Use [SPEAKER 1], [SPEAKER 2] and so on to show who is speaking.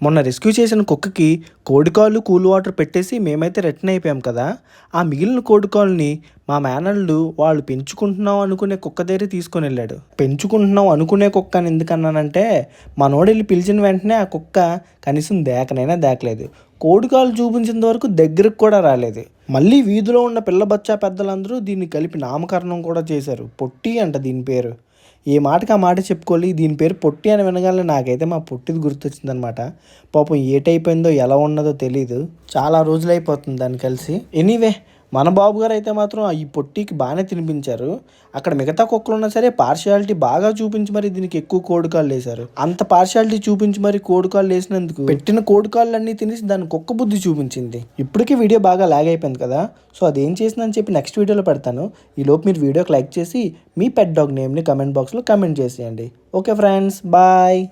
[SPEAKER 1] మొన్న రెస్క్యూ చేసిన కుక్కకి కోడికాళ్ళు కూల్ వాటర్ పెట్టేసి మేమైతే రిటర్న్ అయిపోయాం కదా. ఆ మిగిలిన కోడికాళ్ళని మా మేనల్లుడు వాళ్ళు పెంచుకుంటున్నాం అనుకునే కుక్క దగ్గర తీసుకొని వెళ్ళాడు. పెంచుకుంటున్నాం అనుకునే కుక్క అని ఎందుకన్నానంటే మనోడు వెళ్ళి పిలిచిన వెంటనే ఆ కుక్క కనీసం దేకనైనా దేకలేదు. కోడికాళ్ళు చూపించినంత వరకు దగ్గరకు కూడా రాలేదు. మళ్ళీ వీధిలో ఉన్న పిల్ల బచ్చా పెద్దలందరూ దీన్ని కలిపి నామకరణం కూడా చేశారు. పొట్టి అంట దీని పేరు. ఏ మాటకి ఆ మాట చెప్పుకోవాలి. దీని పేరు పొట్టి అని వినగానే నాకైతే మా పొట్టిది గుర్తొచ్చిందనమాట. పాపం ఏటైపోయిందో ఎలా ఉన్నదో తెలీదు. చాలా రోజులు అయిపోతుంది దాన్ని కలిసి. ఎనీవే మన బాబు గారు అయితే మాత్రం ఈ పొట్టికి బాగానే తినిపించారు. అక్కడ మిగతా కుక్కలు ఉన్నా సరే పార్షియాలిటీ బాగా చూపించి మరి దీనికి ఎక్కువ కోడికాళ్ళు వేశారు. అంత పార్షియాలిటీ చూపించి మరి కోడికాళ్ళు వేసినందుకు పెట్టిన కోడికాళ్ళు అన్నీ తినేసి దాని కుక్క బుద్ధి చూపించింది. ఇప్పటికీ వీడియో బాగా లాగ్ అయిపోయింది కదా. సో అదేం చేసిందని చెప్పి నెక్స్ట్ వీడియోలో పెడతాను. ఈలోపు మీరు వీడియోకి లైక్ చేసి మీ పెట్ డాగ్ నేమ్ని కమెంట్ బాక్స్లో కమెంట్ చేసేయండి. Okay friends, bye.